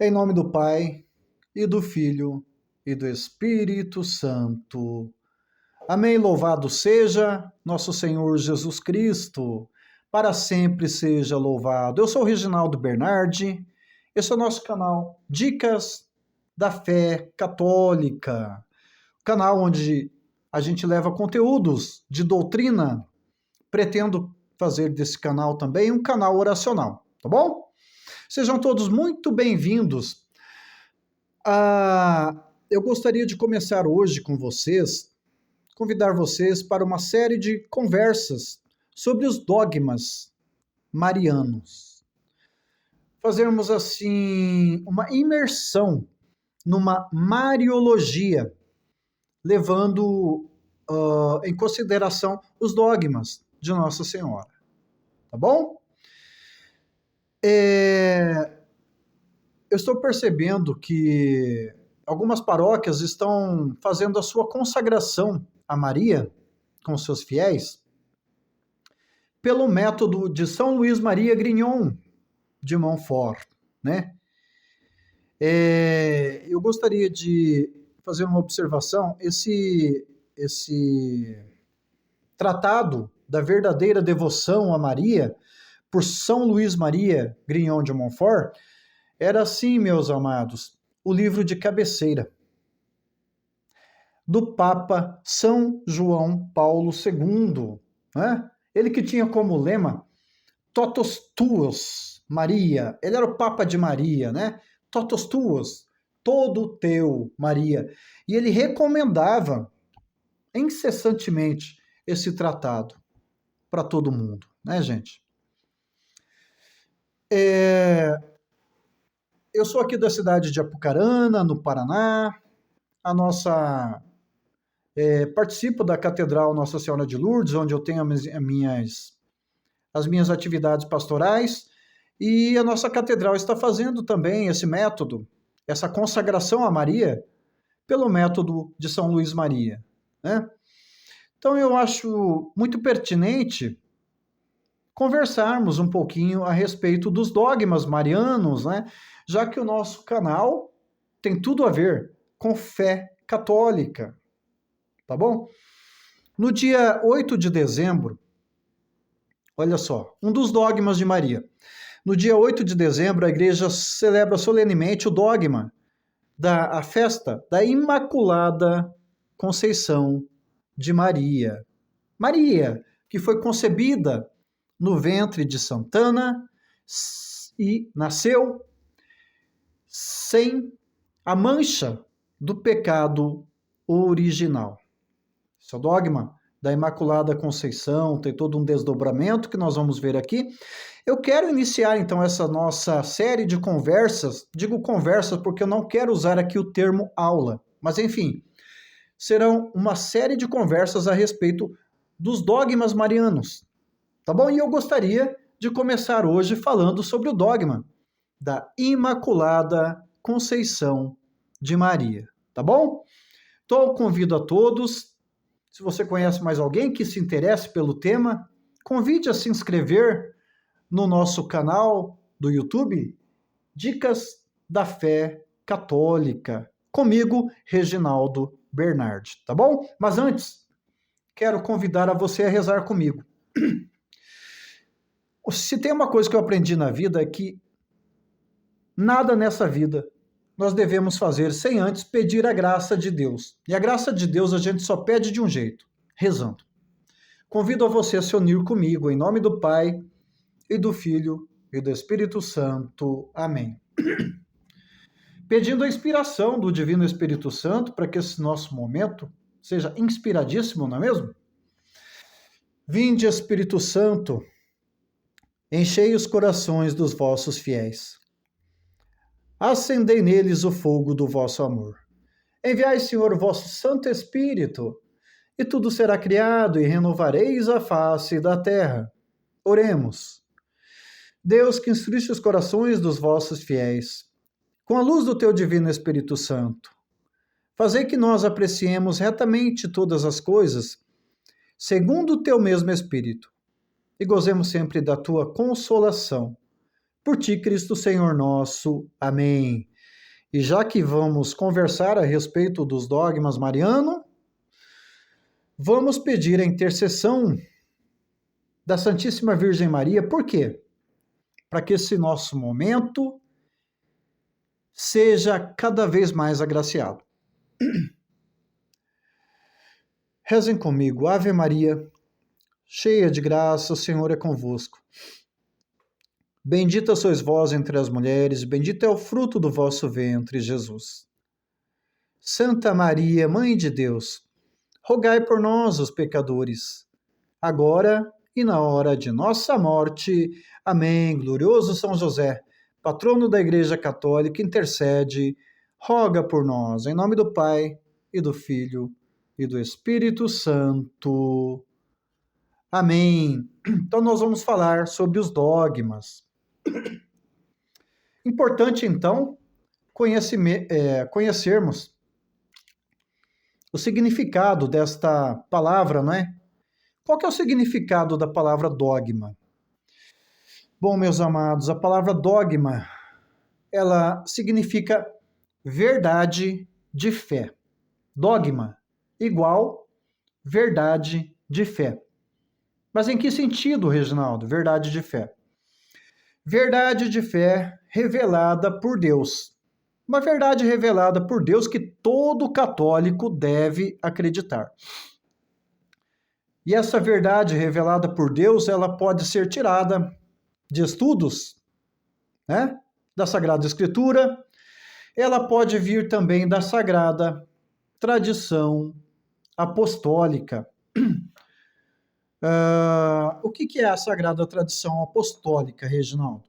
Em nome do Pai, e do Filho, e do Espírito Santo. Amém. Louvado seja nosso Senhor Jesus Cristo, para sempre seja louvado. Eu sou o Reginaldo Bernardi, esse é o nosso canal Dicas da Fé Católica, canal onde a gente leva conteúdos de doutrina. Pretendo fazer desse canal também um canal oracional, tá bom? Sejam todos muito bem-vindos. Eu gostaria de começar hoje com vocês, convidar vocês para uma série de conversas sobre os dogmas marianos. Fazermos assim uma imersão numa mariologia, levando em consideração os dogmas de Nossa Senhora. Tá bom? Eu estou percebendo que algumas paróquias estão fazendo a sua consagração a Maria com seus fiéis pelo método de São Luís Maria Grignon de Montfort, né? Eu gostaria de fazer uma observação. Esse tratado da verdadeira devoção a Maria por São Luís Maria Grignon de Montfort era assim, meus amados, o livro de cabeceira do Papa São João Paulo II, né? Ele que tinha como lema Totus Tuus, Maria. Ele era o Papa de Maria, né? Totus Tuus, todo teu, Maria. E ele recomendava incessantemente esse tratado para todo mundo, né, gente? Eu sou aqui da cidade de Apucarana, no Paraná. Participo da Catedral Nossa Senhora de Lourdes, onde eu tenho as minhas atividades pastorais, e a nossa catedral está fazendo também esse método, essa consagração a Maria, pelo método de São Luís Maria, né? Então eu acho muito pertinente conversarmos um pouquinho a respeito dos dogmas marianos, né? Já que o nosso canal tem tudo a ver com fé católica, tá bom? No dia 8 de dezembro, olha só, um dos dogmas de Maria. No dia 8 de dezembro, a igreja celebra solenemente o dogma da festa da Imaculada Conceição de Maria. Maria, que foi concebida no ventre de Santana e nasceu sem a mancha do pecado original. Esse é o dogma da Imaculada Conceição, tem todo um desdobramento que nós vamos ver aqui. Eu quero iniciar então essa nossa série de conversas, digo conversas porque eu não quero usar aqui o termo aula, mas enfim, serão uma série de conversas a respeito dos dogmas marianos, tá bom? E eu gostaria de começar hoje falando sobre o dogma da Imaculada Conceição de Maria, tá bom? Então, convido a todos, se você conhece mais alguém que se interesse pelo tema, convide a se inscrever no nosso canal do YouTube, Dicas da Fé Católica, comigo, Reginaldo Bernardi, tá bom? Mas antes, quero convidar a você a rezar comigo. Se tem uma coisa que eu aprendi na vida é que nada nessa vida nós devemos fazer sem antes pedir a graça de Deus. E a graça de Deus a gente só pede de um jeito, rezando. Convido a você a se unir comigo, em nome do Pai, e do Filho, e do Espírito Santo. Amém. Pedindo a inspiração do Divino Espírito Santo para que esse nosso momento seja inspiradíssimo, não é mesmo? Vinde, Espírito Santo, enchei os corações dos vossos fiéis. Acendei neles o fogo do vosso amor. Enviai, Senhor, o vosso Santo Espírito, e tudo será criado, e renovareis a face da terra. Oremos. Deus, que instruíste os corações dos vossos fiéis, com a luz do teu divino Espírito Santo, fazei que nós apreciemos retamente todas as coisas, segundo o teu mesmo Espírito, e gozemos sempre da tua consolação. Por ti, Cristo Senhor nosso. Amém. E já que vamos conversar a respeito dos dogmas marianos, vamos pedir a intercessão da Santíssima Virgem Maria. Por quê? Para que esse nosso momento seja cada vez mais agraciado. Rezem comigo. Ave Maria, cheia de graça, o Senhor é convosco. Bendita sois vós entre as mulheres, bendito é o fruto do vosso ventre, Jesus. Santa Maria, Mãe de Deus, rogai por nós, os pecadores, agora e na hora de nossa morte. Amém. Glorioso São José, patrono da Igreja Católica, intercede, roga por nós. Em nome do Pai, e do Filho, e do Espírito Santo. Amém. Então nós vamos falar sobre os dogmas. Importante, então, conhecermos o significado desta palavra, não é? Qual que é o significado da palavra dogma? Bom, meus amados, a palavra dogma, ela significa verdade de fé. Dogma igual verdade de fé. Mas em que sentido, Reginaldo? Verdade de fé. Verdade de fé revelada por Deus. Uma verdade revelada por Deus que todo católico deve acreditar. E essa verdade revelada por Deus, ela pode ser tirada de estudos, né, da Sagrada Escritura. Ela pode vir também da Sagrada Tradição Apostólica. O que é a Sagrada Tradição Apostólica, Reginaldo?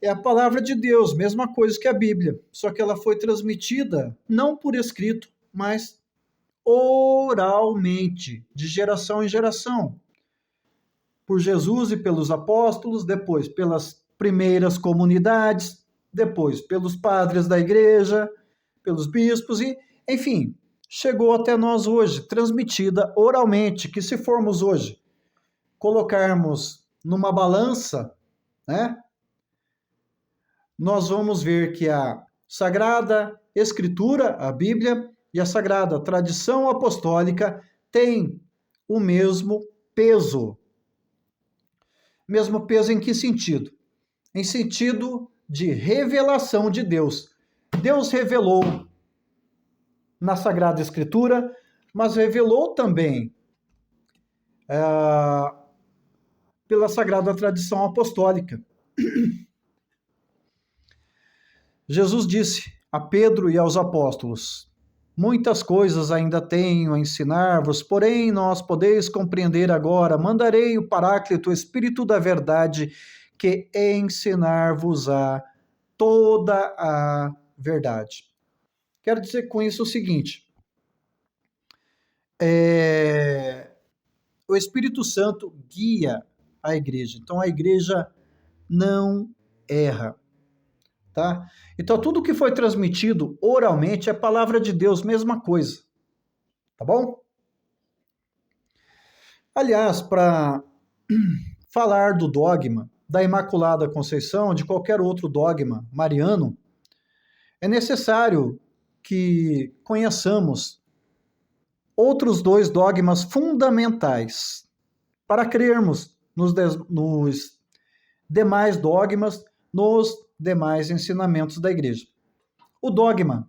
É a palavra de Deus, mesma coisa que a Bíblia, só que ela foi transmitida não por escrito, mas oralmente, de geração em geração, por Jesus e pelos apóstolos, depois pelas primeiras comunidades, depois pelos padres da igreja, pelos bispos e, enfim, chegou até nós hoje, transmitida oralmente, que se formos hoje colocarmos numa balança, né, nós vamos ver que a Sagrada Escritura, a Bíblia, e a Sagrada Tradição Apostólica têm o mesmo peso. Mesmo peso em que sentido? Em sentido de revelação de Deus. Deus revelou na Sagrada Escritura, mas revelou também pela Sagrada Tradição Apostólica. Jesus disse a Pedro e aos apóstolos: muitas coisas ainda tenho a ensinar-vos, porém nós podeis compreender agora. Mandarei o Paráclito, o Espírito da Verdade, que ensinar-vos-á toda a verdade. Quero dizer com isso o seguinte: o Espírito Santo guia a igreja. Então a igreja não erra. Tá? Então, tudo que foi transmitido oralmente é palavra de Deus, mesma coisa. Tá bom? Aliás, para falar do dogma da Imaculada Conceição, de qualquer outro dogma mariano, é necessário que conheçamos outros dois dogmas fundamentais para crermos nos demais dogmas, nos demais ensinamentos da igreja. O dogma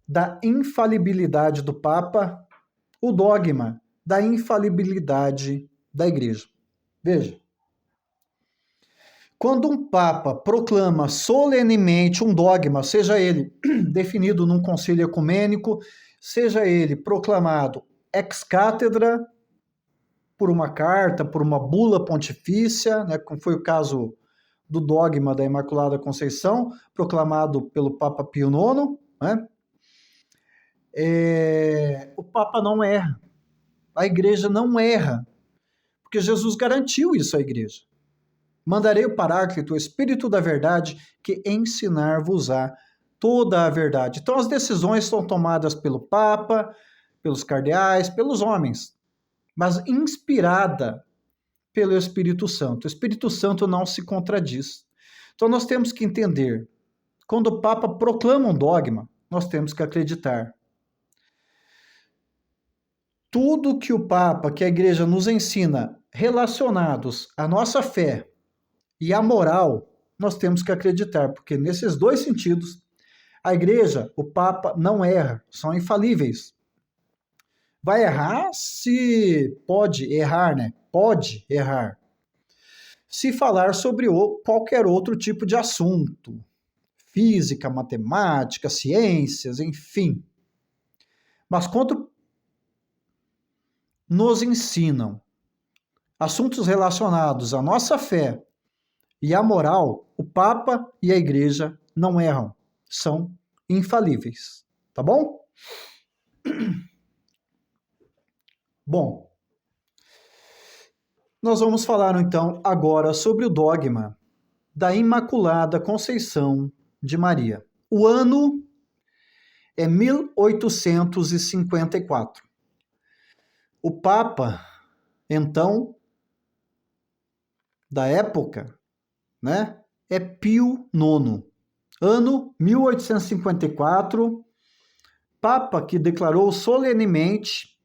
da infalibilidade do Papa, o dogma da infalibilidade da igreja. Veja, quando um Papa proclama solenemente um dogma, seja ele definido num concílio ecumênico, seja ele proclamado ex cátedra, por uma carta, por uma bula pontifícia, né, como foi o caso do dogma da Imaculada Conceição, proclamado pelo Papa Pio IX, né? O Papa não erra, a igreja não erra, porque Jesus garantiu isso à igreja. Mandarei o Paráclito, o Espírito da Verdade, que ensinar-vos-á toda a verdade. Então as decisões são tomadas pelo Papa, pelos cardeais, pelos homens, mas inspirada pelo Espírito Santo. O Espírito Santo não se contradiz. Então nós temos que entender quando o Papa proclama um dogma, nós temos que acreditar. Tudo que o Papa, que a Igreja nos ensina relacionados à nossa fé e à moral, nós temos que acreditar, porque nesses dois sentidos, a Igreja, o Papa não erra, são infalíveis. Vai errar se pode errar, né? Pode errar. Se falar sobre qualquer outro tipo de assunto, física, matemática, ciências, enfim. Mas quando nos ensinam assuntos relacionados à nossa fé e à moral, o Papa e a Igreja não erram, são infalíveis, tá bom? Bom, nós vamos falar então agora sobre o dogma da Imaculada Conceição de Maria. O ano é 1854. O Papa, então, da época, né, é Pio IX. Ano 1854, Papa que declarou solenemente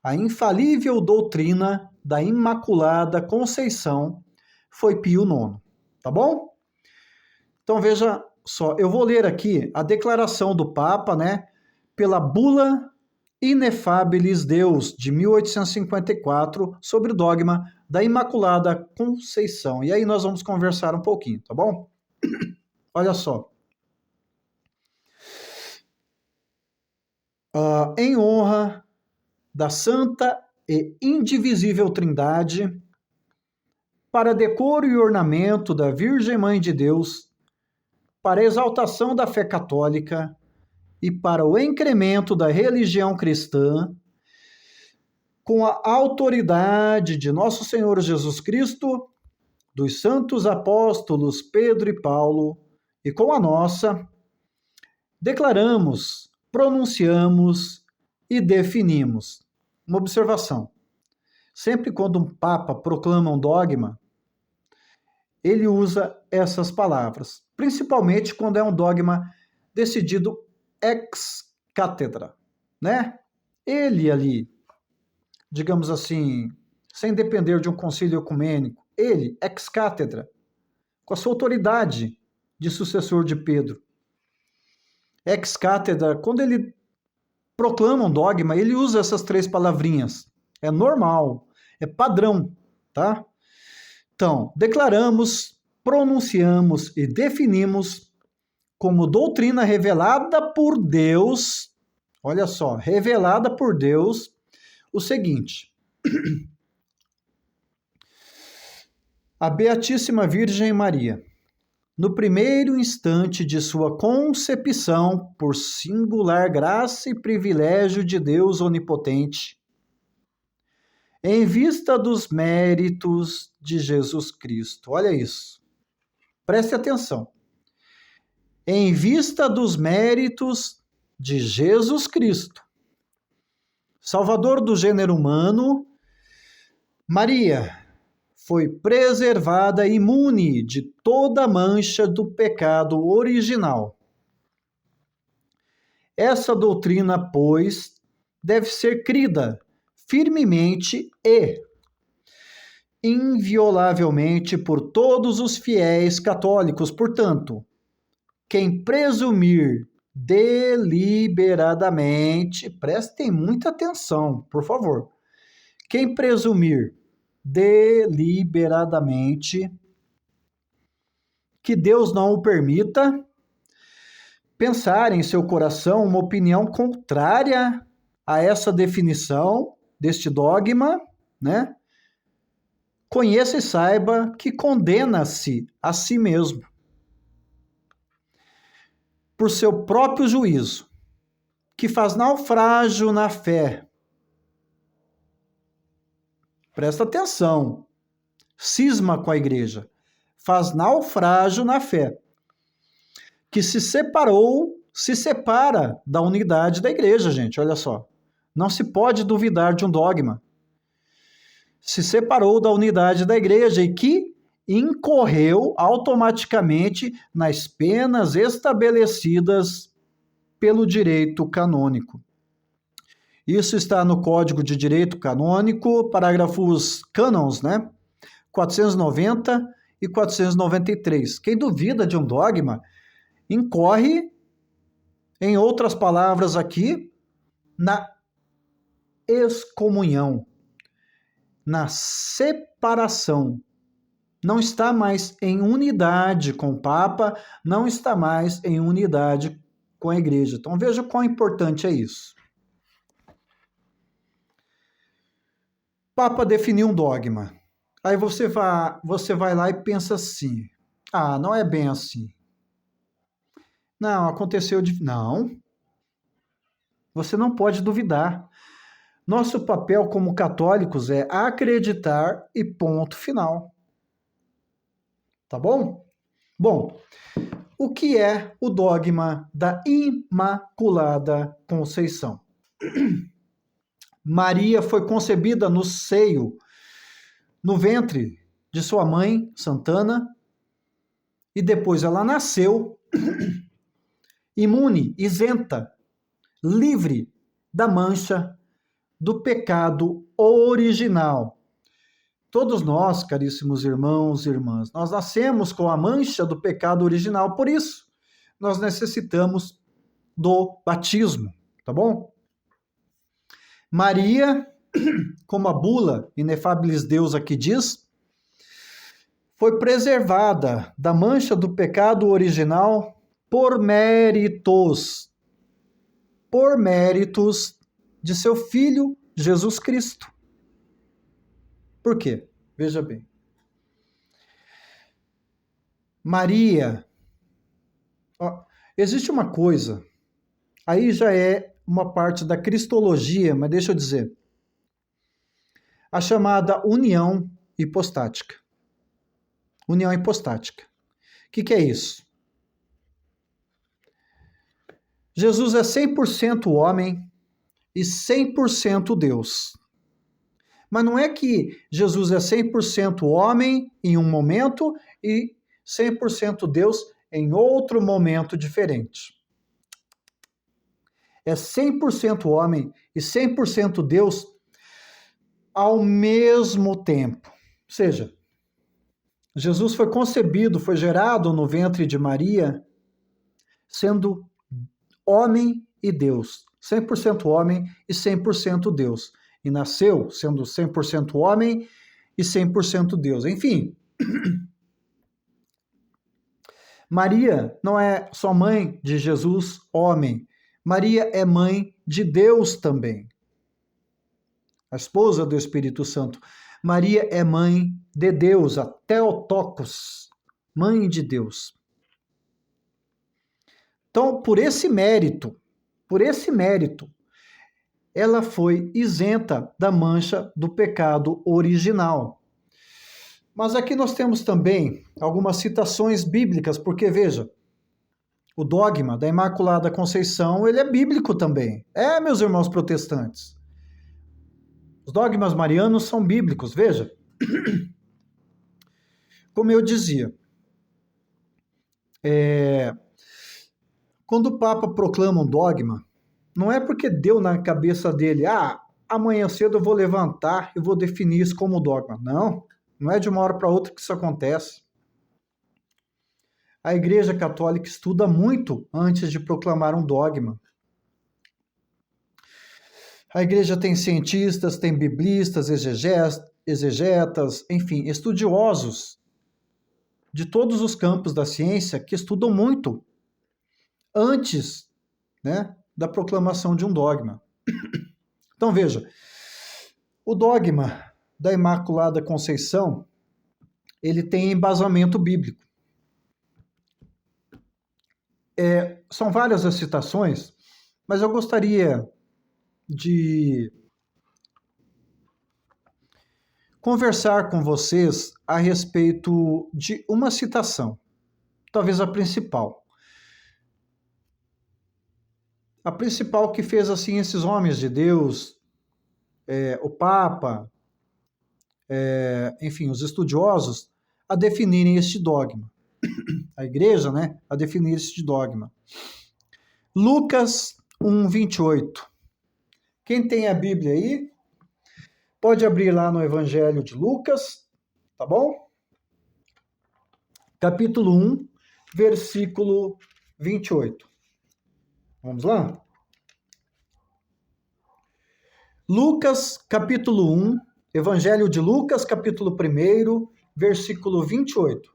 a infalível doutrina da Imaculada Conceição foi Pio IX, tá bom? Então veja só, eu vou ler aqui a declaração do Papa, né, pela Bula Ineffabilis Deus, de 1854, sobre o dogma da Imaculada Conceição. E aí nós vamos conversar um pouquinho, tá bom? Olha só. Em honra da Santa e Indivisível Trindade, para decoro e ornamento da Virgem Mãe de Deus, para exaltação da fé católica e para o incremento da religião cristã, com a autoridade de nosso Senhor Jesus Cristo, dos santos apóstolos Pedro e Paulo, e com a nossa, declaramos, pronunciamos e definimos. Uma observação. Sempre quando um Papa proclama um dogma, ele usa essas palavras, principalmente quando é um dogma decidido ex cátedra, né? Ele ali, digamos assim, sem depender de um concílio ecumênico, ele, ex cátedra, com a sua autoridade de sucessor de Pedro. Ex cátedra, quando ele proclama um dogma, ele usa essas três palavrinhas. É normal, é padrão, tá? Então, declaramos, pronunciamos e definimos como doutrina revelada por Deus, olha só, revelada por Deus, o seguinte: a Beatíssima Virgem Maria, no primeiro instante de sua concepção, por singular graça e privilégio de Deus Onipotente, em vista dos méritos de Jesus Cristo. Olha isso. Preste atenção. Em vista dos méritos de Jesus Cristo, Salvador do gênero humano, Maria foi preservada imune de toda mancha do pecado original. Essa doutrina, pois, deve ser crida firmemente e inviolavelmente por todos os fiéis católicos. Portanto, quem presumir deliberadamente, prestem muita atenção, por favor. Quem presumir deliberadamente que Deus não o permita, pensar em seu coração uma opinião contrária a essa definição deste dogma, né? Conheça e saiba que condena-se a si mesmo por seu próprio juízo, que faz naufrágio na fé. Presta atenção. Cisma com a igreja. Faz naufrágio na fé. Que se separa da unidade da igreja, gente. Olha só. Não se pode duvidar de um dogma. Se separou da unidade da igreja e que incorreu automaticamente nas penas estabelecidas pelo direito canônico. Isso está no Código de Direito Canônico, parágrafos cânons, né? 490 e 493. Quem duvida de um dogma incorre, em outras palavras aqui, na excomunhão, na separação. Não está mais em unidade com o Papa, não está mais em unidade com a Igreja. Então veja quão importante é isso. Papa definiu um dogma. Aí você vai lá e pensa assim: ah, não é bem assim. Não, aconteceu de... Não. Você não pode duvidar. Nosso papel como católicos é acreditar e ponto final. Tá bom? Bom, o que é o dogma da Imaculada Conceição? Maria foi concebida no seio, no ventre de sua mãe, Santana, e depois ela nasceu imune, isenta, livre da mancha do pecado original. Todos nós, caríssimos irmãos e irmãs, nós nascemos com a mancha do pecado original, por isso nós necessitamos do batismo, tá bom? Maria, como a bula Inefabilis Deus aqui diz, foi preservada da mancha do pecado original por méritos de seu Filho Jesus Cristo. Por quê? Veja bem. Maria, existe uma coisa, aí já é uma parte da cristologia, mas deixa eu dizer, a chamada união hipostática. União hipostática. O que é isso? Jesus é 100% homem e 100% Deus. Mas não é que Jesus é 100% homem em um momento e 100% Deus em outro momento diferente. É 100% homem e 100% Deus ao mesmo tempo. Ou seja, Jesus foi concebido, foi gerado no ventre de Maria, sendo homem e Deus. 100% homem e 100% Deus. E nasceu sendo 100% homem e 100% Deus. Enfim, Maria não é só mãe de Jesus, homem. Maria é mãe de Deus também. A esposa do Espírito Santo. Maria é mãe de Deus, a Theotokos, mãe de Deus. Então, por esse mérito, ela foi isenta da mancha do pecado original. Mas aqui nós temos também algumas citações bíblicas, porque veja, o dogma da Imaculada Conceição, ele é bíblico também. Meus irmãos protestantes. Os dogmas marianos são bíblicos, veja. Como eu dizia, quando o Papa proclama um dogma, não é porque deu na cabeça dele, amanhã cedo eu vou levantar e vou definir isso como dogma. Não é de uma hora para outra que isso acontece. A Igreja Católica estuda muito antes de proclamar um dogma. A Igreja tem cientistas, tem biblistas, exegetas, enfim, estudiosos de todos os campos da ciência que estudam muito antes, né, da proclamação de um dogma. Então veja, o dogma da Imaculada Conceição, ele tem embasamento bíblico. São várias as citações, mas eu gostaria de conversar com vocês a respeito de uma citação, talvez a principal. A principal que fez assim esses homens de Deus, o Papa, enfim, os estudiosos, a definirem este dogma. A igreja, né, a definir este dogma. Lucas 1:28. Quem tem a Bíblia aí, pode abrir lá no Evangelho de Lucas, tá bom? Capítulo 1, versículo 28. Vamos lá? Lucas, capítulo 1, Evangelho de Lucas, capítulo 1, versículo 28.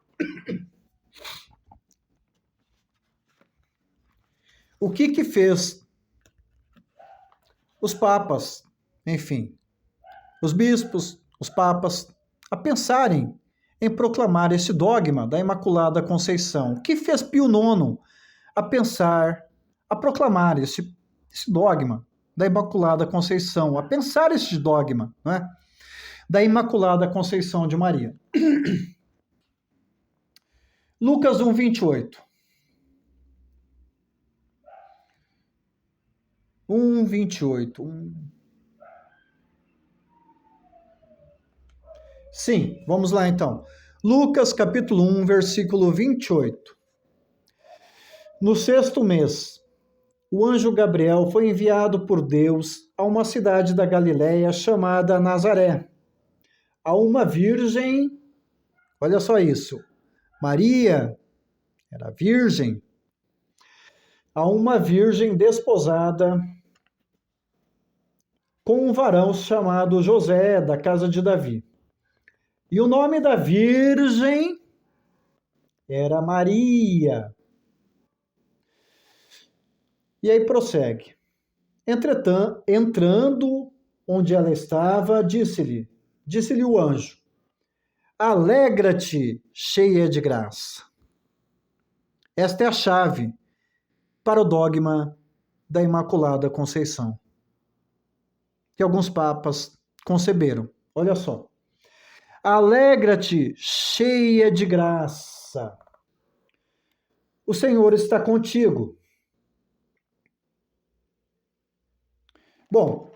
O que fez os papas, enfim, os bispos, os papas, a pensarem em proclamar esse dogma da Imaculada Conceição? O que fez Pio IX a pensar, a proclamar esse dogma da Imaculada Conceição, a pensar esse dogma, né, da Imaculada Conceição de Maria? Lucas 1:28. 1:28. Sim, vamos lá então. Lucas capítulo 1, versículo 28. No 6º mês, o anjo Gabriel foi enviado por Deus a uma cidade da Galiléia chamada Nazaré, a uma virgem, olha só isso, Maria era virgem, a uma virgem desposada com um varão chamado José, da casa de Davi. E o nome da virgem era Maria. E aí prossegue. Entretanto, entrando onde ela estava, disse-lhe o anjo: alegra-te, cheia de graça. Esta é a chave para o dogma da Imaculada Conceição, que alguns papas conceberam. Olha só. Alegra-te, cheia de graça. O Senhor está contigo. Bom,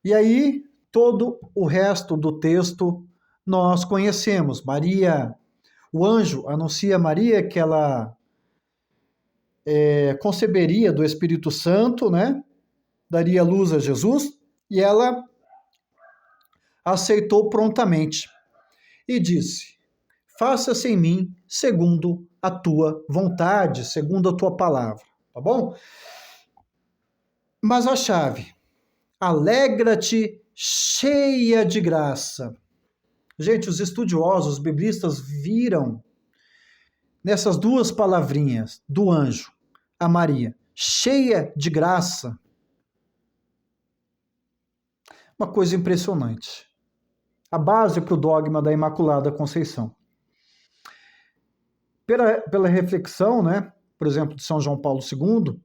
e aí todo o resto do texto nós conhecemos. Maria, o anjo anuncia a Maria que ela conceberia do Espírito Santo, né? Daria luz a Jesus, e ela aceitou prontamente e disse: faça-se em mim segundo a tua vontade, segundo a tua palavra, tá bom? Mas a chave, alegra-te, cheia de graça. Gente, os estudiosos, os biblistas viram nessas duas palavrinhas do anjo a Maria, cheia de graça, uma coisa impressionante. A base para o dogma da Imaculada Conceição. Pela reflexão, né, por exemplo, de São João Paulo II,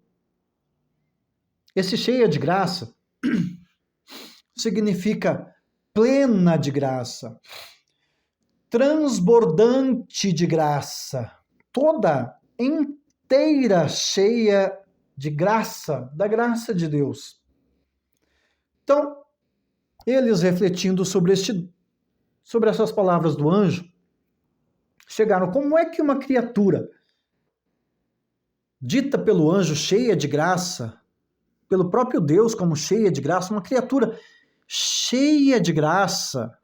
esse cheia de graça significa plena de graça, transbordante de graça, toda inteira cheia de graça, da graça de Deus. Então, eles refletindo sobre essas palavras do anjo, chegaram: como é que uma criatura dita pelo anjo cheia de graça, pelo próprio Deus como cheia de graça, uma criatura cheia de graça,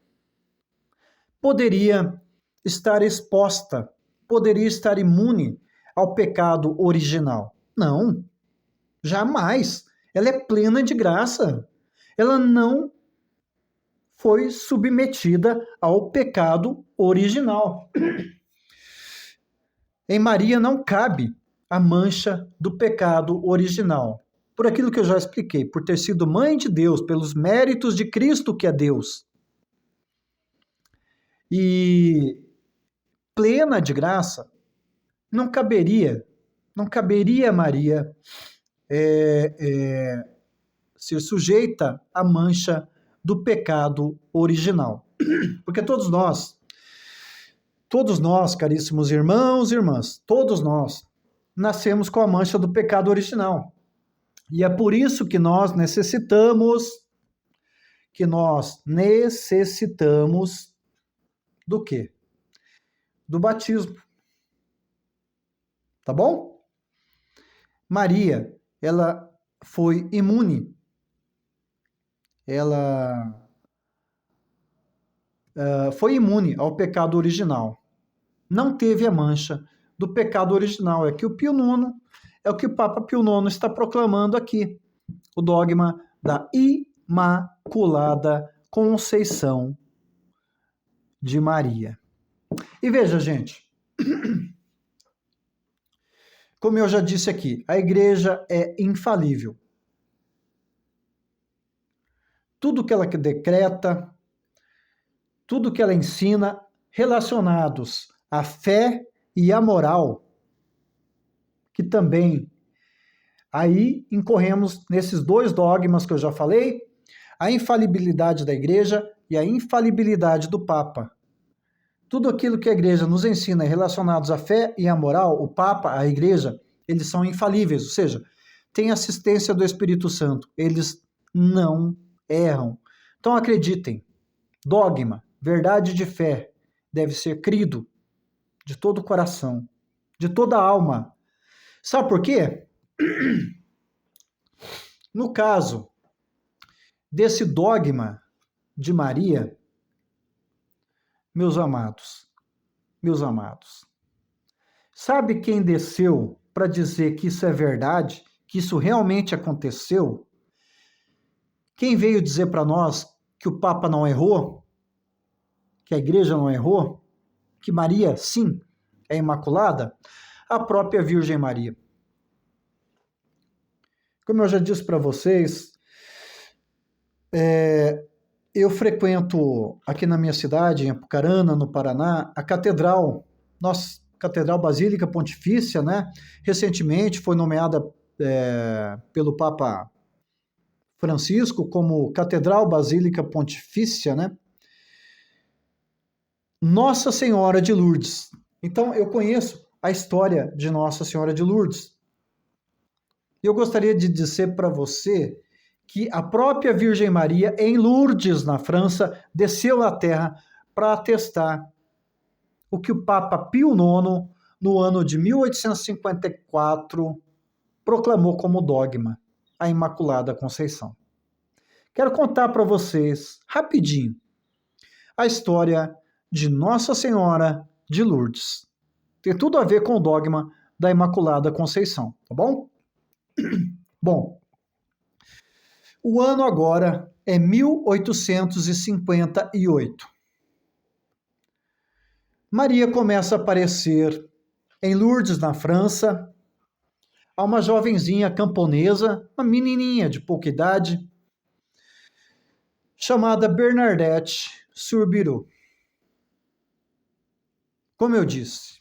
poderia estar exposta, poderia estar imune ao pecado original? Não, jamais. Ela é plena de graça. Ela não foi submetida ao pecado original. Em Maria não cabe a mancha do pecado original. Por aquilo que eu já expliquei, por ter sido mãe de Deus, pelos méritos de Cristo que é Deus. E plena de graça, não caberia a Maria ser sujeita à mancha do pecado original. Porque todos nós, caríssimos irmãos e irmãs, todos nós nascemos com a mancha do pecado original. E é por isso que nós necessitamos do quê? do batismo. Tá bom? Maria, ela foi imune. Ela foi imune ao pecado original. Não teve a mancha do pecado original. É que o Pio IX, é o que o Papa Pio IX está proclamando aqui. O dogma da Imaculada Conceição de Maria. E veja, gente, como eu já disse aqui, a igreja é infalível. Tudo que ela decreta, tudo que ela ensina, relacionados à fé e à moral, que também aí incorremos nesses dois dogmas que eu já falei, a infalibilidade da igreja e a infalibilidade do Papa. Tudo aquilo que a igreja nos ensina relacionados à fé e à moral, o Papa, a igreja, eles são infalíveis, ou seja, tem assistência do Espírito Santo, eles não erram. Então acreditem, dogma, verdade de fé, deve ser crido de todo o coração, de toda a alma. Sabe por quê? No caso desse dogma de Maria, meus amados, sabe quem desceu para dizer que isso é verdade, que isso realmente aconteceu? Quem veio dizer para nós que o Papa não errou, que a igreja não errou, que Maria, sim, é imaculada? A própria Virgem Maria. Como eu já disse para vocês, eu frequento aqui na minha cidade, em Apucarana, no Paraná, a catedral, nossa Catedral Basílica Pontifícia, né? Recentemente foi nomeada pelo Papa Francisco como Catedral Basílica Pontifícia, né? Nossa Senhora de Lourdes. Então, eu conheço a história de Nossa Senhora de Lourdes. Eu gostaria de dizer para você que a própria Virgem Maria, em Lourdes, na França, desceu à Terra para atestar o que o Papa Pio IX, no ano de 1854, proclamou como dogma, a Imaculada Conceição. Quero contar para vocês, rapidinho, a história de Nossa Senhora de Lourdes. Tem tudo a ver com o dogma da Imaculada Conceição, tá bom? Bom, o ano agora é 1858. Maria começa a aparecer em Lourdes, na França, a uma jovenzinha camponesa, uma menininha de pouca idade, chamada Bernadette Soubirous. Como eu disse,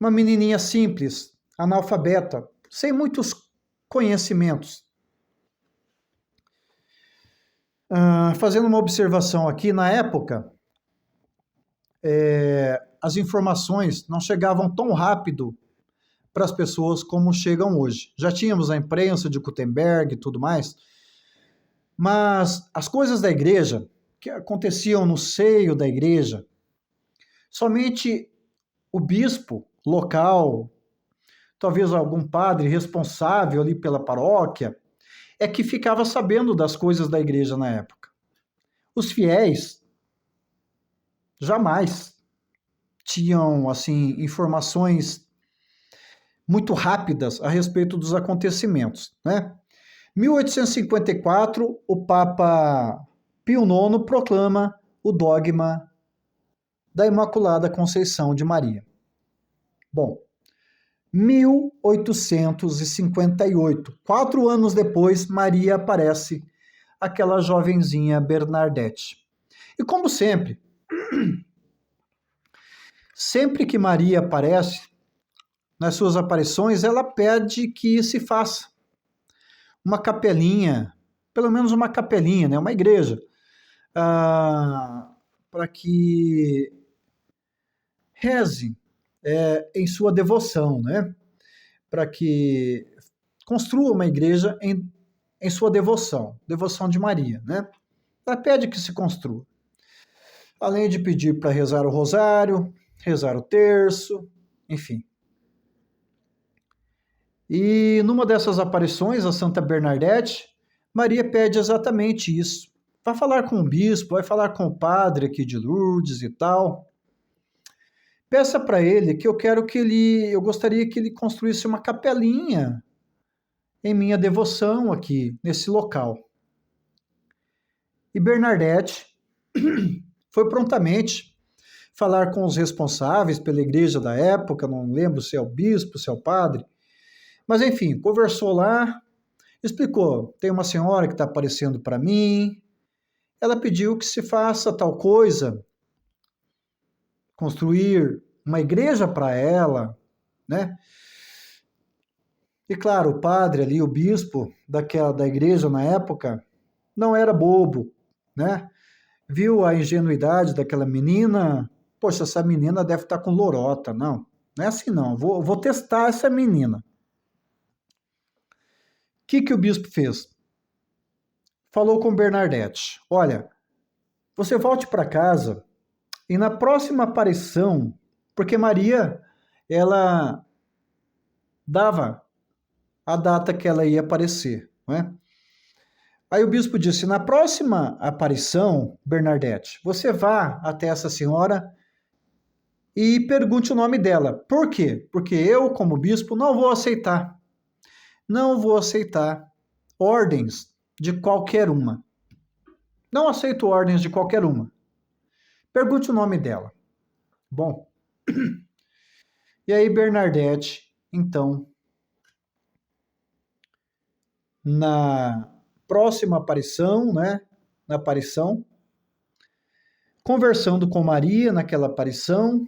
uma menininha simples, analfabeta, sem muitos conhecimentos. Fazendo uma observação aqui, na época, as informações não chegavam tão rápido para as pessoas como chegam hoje. Já tínhamos a imprensa de Gutenberg e tudo mais, mas as coisas da igreja, que aconteciam no seio da igreja, somente o bispo local, talvez algum padre responsável ali pela paróquia, é que ficava sabendo das coisas da igreja na época. Os fiéis jamais tinham, assim, informações muito rápidas a respeito dos acontecimentos, né? 1854, o Papa Pio IX proclama o dogma da Imaculada Conceição de Maria. Bom, 1858, 4 anos depois, Maria aparece, aquela jovenzinha Bernadette. E como sempre, sempre que Maria aparece, nas suas aparições, ela pede que se faça uma capelinha, pelo menos uma capelinha, né? Uma igreja, para que reze em sua devoção, né? Para que construa uma igreja em sua devoção de Maria, né? Ela pede que se construa. Além de pedir para rezar o rosário, rezar o terço, enfim. E numa dessas aparições, a Santa Bernadette, Maria pede exatamente isso. Vai falar com o bispo, vai falar com o padre aqui de Lourdes e tal. Peça para ele que eu gostaria que ele construísse uma capelinha em minha devoção aqui, nesse local. E Bernadette foi prontamente falar com os responsáveis pela igreja da época, não lembro se é o bispo, se é o padre, mas enfim, conversou lá, explicou, tem uma senhora que está aparecendo para mim, ela pediu que se faça tal coisa, construir uma igreja para ela, né? E claro, o padre ali, o bispo da igreja na época, não era bobo, né? Viu a ingenuidade daquela menina, poxa, essa menina deve estar com lorota. Não, não é assim não, vou testar essa menina. O que o bispo fez? Falou com Bernadette, olha, você volte para casa e na próxima aparição, porque Maria, ela dava a data que ela ia aparecer, não é? Aí o bispo disse, na próxima aparição, Bernadette, você vá até essa senhora e pergunte o nome dela. Por quê? Porque eu, como bispo, não vou aceitar. Não vou aceitar ordens de qualquer uma. Não aceito ordens de qualquer uma. Pergunte o nome dela. Bom, e aí Bernadette, então, na próxima aparição, né? Na aparição, conversando com Maria naquela aparição,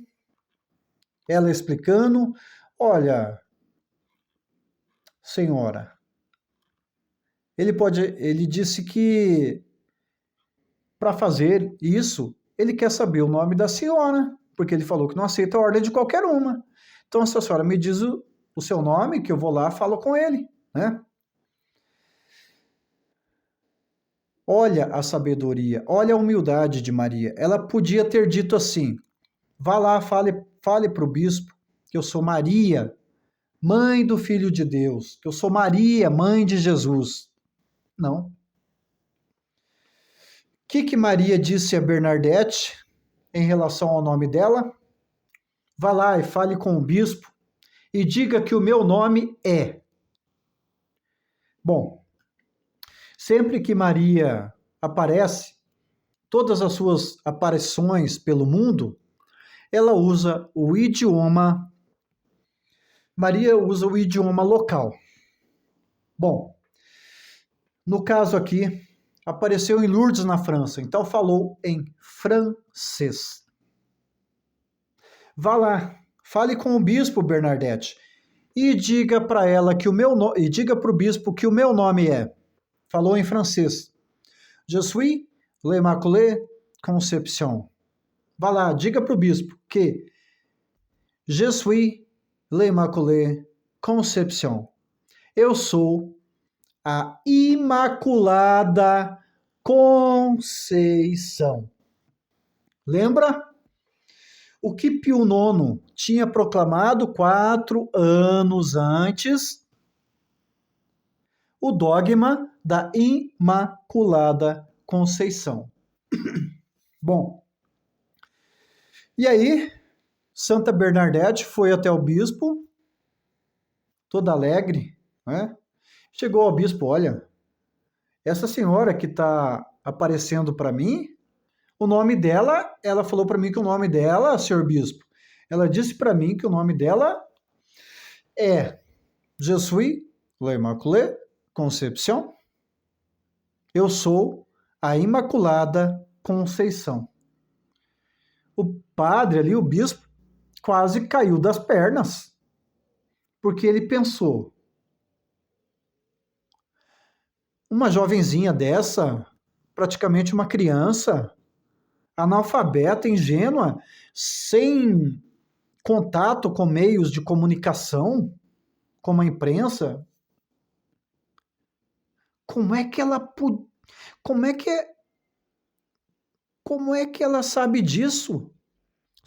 ela explicando, olha, senhora, ele disse que para fazer isso, ele quer saber o nome da senhora, porque ele falou que não aceita a ordem de qualquer uma. Então, se a senhora me diz o seu nome, que eu vou lá e falo com ele, né? Olha a sabedoria, olha a humildade de Maria. Ela podia ter dito assim, vá lá, fale para o bispo que eu sou Maria, mãe do Filho de Deus, que eu sou Maria, mãe de Jesus. Não. O que Maria disse a Bernadette em relação ao nome dela? Vá lá e fale com o bispo e diga que o meu nome é. Bom, sempre que Maria aparece, todas as suas aparições pelo mundo, ela usa o idioma. Maria usa o idioma local. Bom, no caso aqui, apareceu em Lourdes, na França, então falou em francês. Vá lá, fale com o bispo Bernadette e diga para ela que e diga para o bispo que o meu nome é. Falou em francês. Je suis l'Immaculée Conception. Vá lá, diga para o bispo que Je suis l'Immaculée Conception. Eu sou a Imaculada Conceição. Lembra? O que Pio IX tinha proclamado 4 anos antes? O dogma da Imaculada Conceição. Bom, e aí, Santa Bernadette foi até o bispo, toda alegre, né? Chegou ao bispo, olha, essa senhora que está aparecendo para mim, o nome dela, ela falou para mim que o nome dela, senhor bispo, ela disse para mim que o nome dela é Je suis l'Immaculée Conception. Eu sou a Imaculada Conceição. O padre ali, o bispo, quase caiu das pernas, porque ele pensou, uma jovenzinha dessa, praticamente uma criança, analfabeta, ingênua, sem contato com meios de comunicação, como a imprensa, como é que ela como é que ela sabe disso?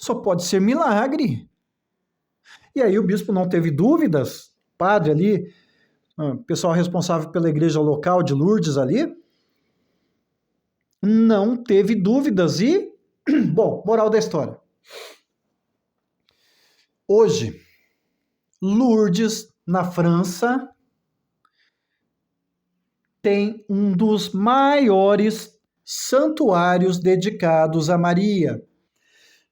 Só pode ser milagre. E aí o bispo não teve dúvidas, padre ali, pessoal responsável pela igreja local de Lourdes ali, não teve dúvidas e, bom, moral da história. Hoje, Lourdes, na França, tem um dos maiores santuários dedicados a Maria.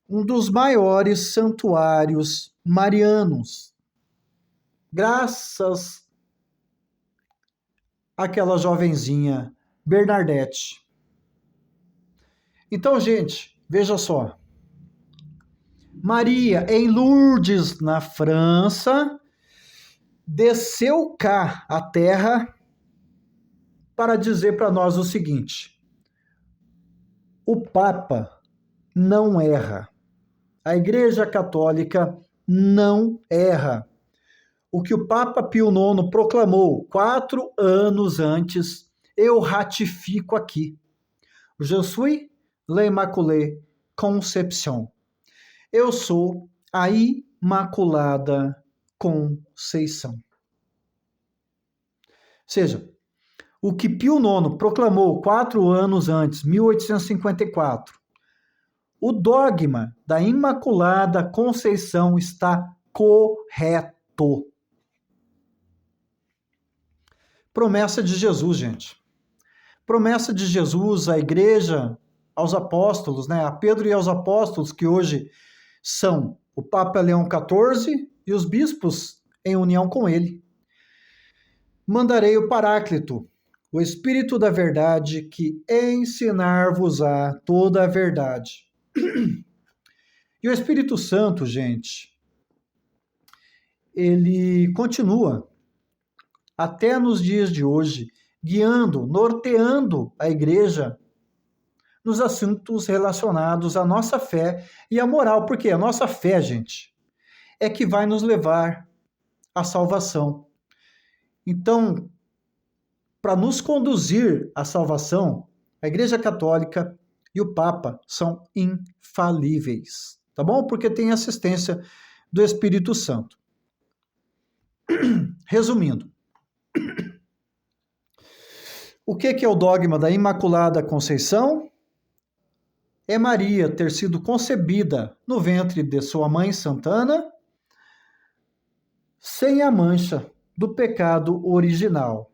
Um dos maiores santuários marianos. Graças àquela jovenzinha Bernadette. Então, gente, veja só. Maria, em Lourdes, na França, desceu cá à terra para dizer para nós o seguinte: o Papa não erra. A Igreja Católica não erra. O que o Papa Pio IX proclamou 4 anos antes, eu ratifico aqui. Je suis l'Immaculée Conception. Eu sou a Imaculada Conceição. Ou seja, o que Pio IX proclamou 4 anos antes, 1854, o dogma da Imaculada Conceição está correto. Promessa de Jesus, gente. Promessa de Jesus à igreja, aos apóstolos, né? A Pedro e aos apóstolos, que hoje são o Papa Leão XIV e os bispos em união com ele. Mandarei o Paráclito, o Espírito da Verdade, que ensinar-vos-á toda a verdade. E o Espírito Santo, gente, ele continua até nos dias de hoje, guiando, norteando a igreja nos assuntos relacionados à nossa fé e à moral, porque a nossa fé, gente, é que vai nos levar à salvação. Então, para nos conduzir à salvação, a Igreja Católica e o Papa são infalíveis, tá bom? Porque tem assistência do Espírito Santo. Resumindo, o que é o dogma da Imaculada Conceição? É Maria ter sido concebida no ventre de sua mãe Santana sem a mancha do pecado original.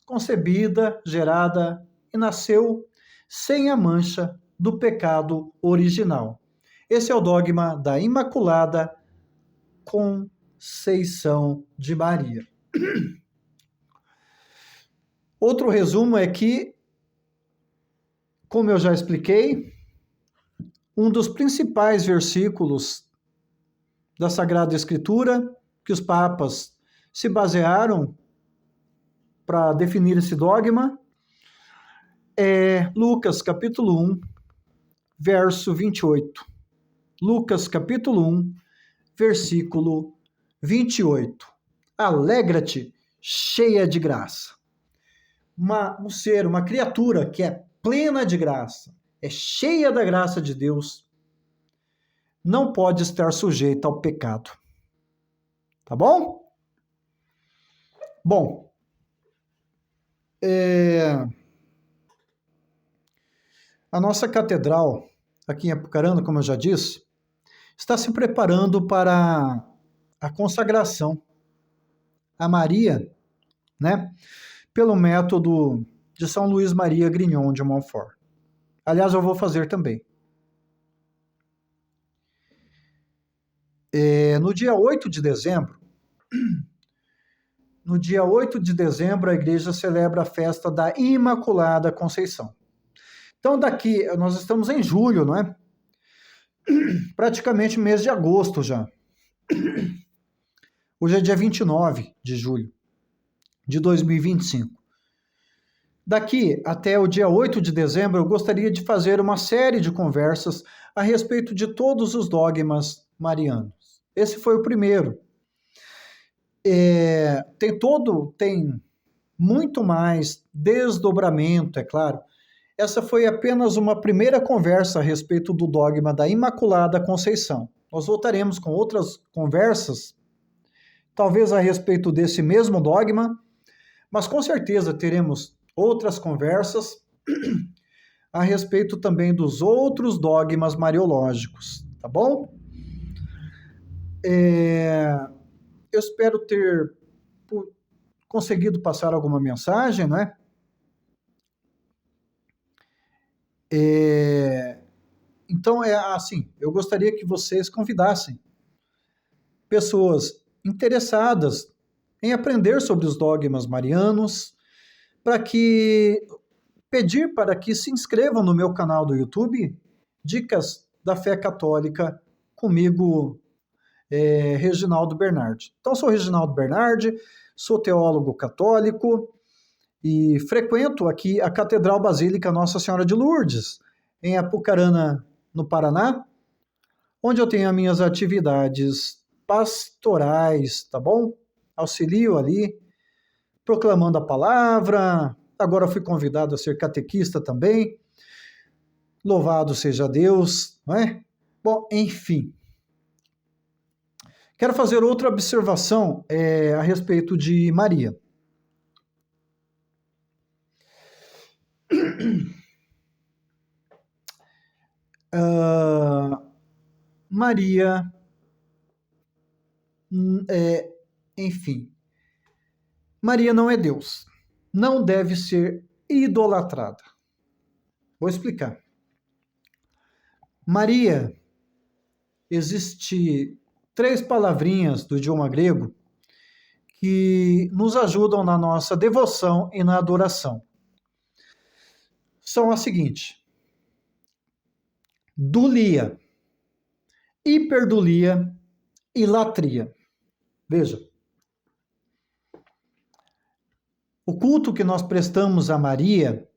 Concebida, gerada e nasceu sem a mancha do pecado original. Esse é o dogma da Imaculada Conceição de Maria. Outro resumo é que, como eu já expliquei, um dos principais versículos da Sagrada Escritura que os papas se basearam para definir esse dogma é Lucas capítulo 1, verso 28. Lucas capítulo 1, versículo 28. Alegra-te, cheia de graça. Um ser, uma criatura que é plena de graça, é cheia da graça de Deus, não pode estar sujeita ao pecado. Tá bom? Bom, a nossa catedral, aqui em Apucarana, como eu já disse, está se preparando para a consagração a Maria, né? Pelo método de São Luís Maria Grignon de Montfort. Aliás, eu vou fazer também. No dia 8 de dezembro, a igreja celebra a festa da Imaculada Conceição. Então, daqui, nós estamos em julho, não é? Praticamente mês de agosto já. Hoje é dia 29 de julho de 2025. Daqui até o dia 8 de dezembro, eu gostaria de fazer uma série de conversas a respeito de todos os dogmas marianos. Esse foi o primeiro. Tem muito mais desdobramento, é claro, essa foi apenas uma primeira conversa a respeito do dogma da Imaculada Conceição. Nós voltaremos com outras conversas, talvez a respeito desse mesmo dogma, mas com certeza teremos outras conversas a respeito também dos outros dogmas mariológicos, tá bom? Eu espero ter conseguido passar alguma mensagem, né? Então, assim, eu gostaria que vocês convidassem pessoas interessadas em aprender sobre os dogmas marianos, pedir para que se inscrevam no meu canal do YouTube, Dicas da Fé Católica, comigo, Reginaldo Bernardi. Então, sou Reginaldo Bernardi, sou teólogo católico e frequento aqui a Catedral Basílica Nossa Senhora de Lourdes, em Apucarana, no Paraná, onde eu tenho as minhas atividades pastorais, tá bom? Auxilio ali, proclamando a palavra. Agora fui convidado a ser catequista também. Louvado seja Deus, não é? Bom, enfim. Quero fazer outra observação a respeito de Maria. Maria, enfim, Maria não é Deus. Não deve ser idolatrada. Vou explicar. Maria, existe 3 palavrinhas do idioma grego que nos ajudam na nossa devoção e na adoração. São as seguintes: dulia, hiperdulia e latria. Veja, o culto que nós prestamos a Maria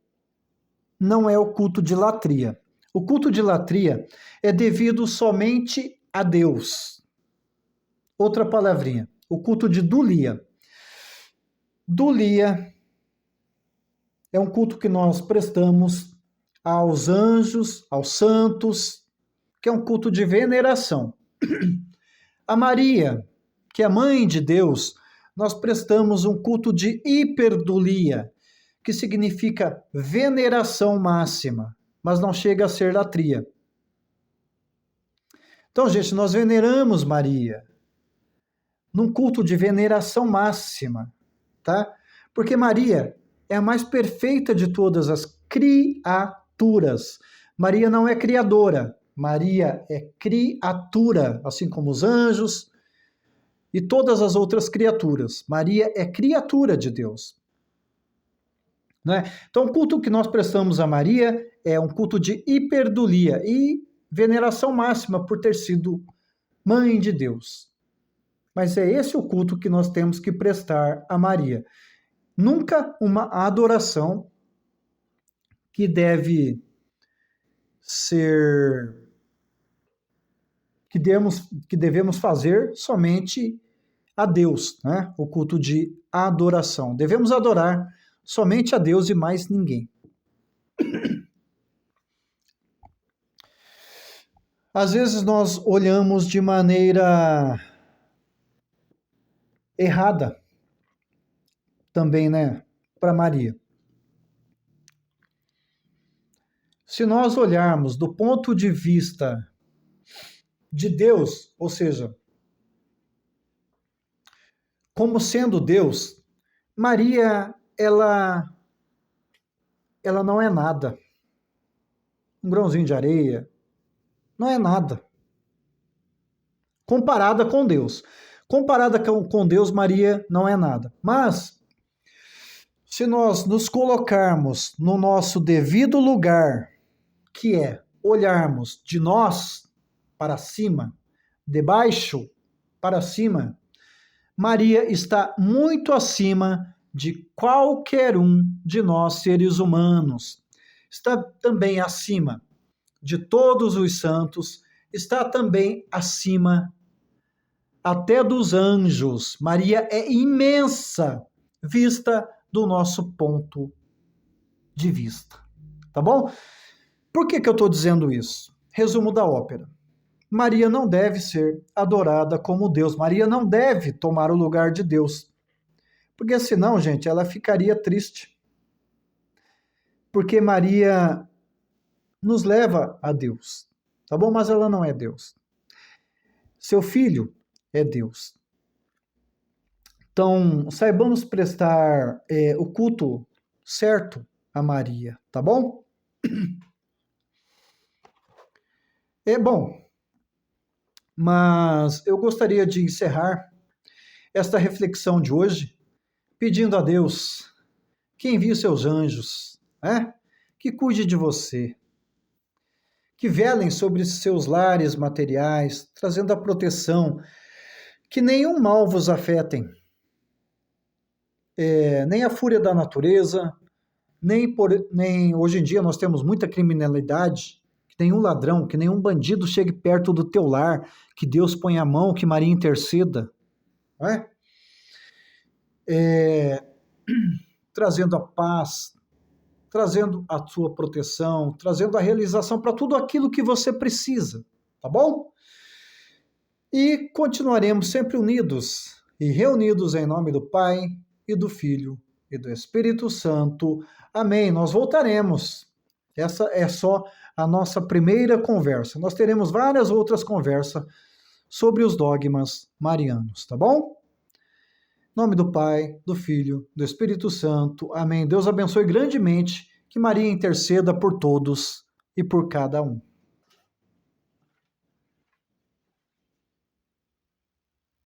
não é o culto de latria. O culto de latria é devido somente a Deus. Outra palavrinha, o culto de dulia. Dulia é um culto que nós prestamos aos anjos, aos santos, que é um culto de veneração. A Maria, que é a mãe de Deus, nós prestamos um culto de hiperdulia, que significa veneração máxima, mas não chega a ser latria. Então, gente, nós veneramos Maria num culto de veneração máxima, tá? Porque Maria é a mais perfeita de todas as criaturas. Maria não é criadora, Maria é criatura, assim como os anjos e todas as outras criaturas. Maria é criatura de Deus. Né? Então, o culto que nós prestamos a Maria é um culto de hiperdulia e veneração máxima por ter sido mãe de Deus. Mas é esse o culto que nós temos que prestar a Maria. Nunca uma adoração que deve ser... que devemos fazer somente a Deus, né? O culto de adoração. Devemos adorar somente a Deus e mais ninguém. Às vezes nós olhamos de maneira errada também, né, para Maria. Se nós olharmos do ponto de vista de Deus, ou seja, como sendo Deus, Maria, ela não é nada. Um grãozinho de areia, não é nada. Comparada com Deus. Comparada com Deus, Maria não é nada. Mas, se nós nos colocarmos no nosso devido lugar, que é olharmos de nós para cima, de baixo para cima, Maria está muito acima de qualquer um de nós seres humanos. Está também acima de todos os santos, está também acima até dos anjos. Maria é imensa, vista do nosso ponto de vista. tá bom? Por que eu estou dizendo isso? Resumo da ópera. Maria não deve ser adorada como Deus. Maria não deve tomar o lugar de Deus. Porque senão, gente, ela ficaria triste. Porque Maria nos leva a Deus, tá bom? Mas ela não é Deus. Seu filho é Deus. Então, saibamos prestar o culto certo a Maria, tá bom? É bom, mas eu gostaria de encerrar esta reflexão de hoje pedindo a Deus que envie seus anjos, né? Que cuide de você, que velem sobre seus lares materiais, trazendo a proteção, que nenhum mal vos afetem, nem a fúria da natureza, nem hoje em dia nós temos muita criminalidade, que nenhum ladrão, que nenhum bandido chegue perto do teu lar, que Deus ponha a mão, que Maria interceda, não é? Trazendo a paz, trazendo a sua proteção, trazendo a realização para tudo aquilo que você precisa, tá bom? E continuaremos sempre unidos e reunidos em nome do Pai e do Filho e do Espírito Santo. Amém. Nós voltaremos. Essa é só a nossa primeira conversa. Nós teremos várias outras conversas sobre os dogmas marianos, tá bom? Em nome do Pai, do Filho, do Espírito Santo. Amém. Deus abençoe grandemente. Que Maria interceda por todos e por cada um.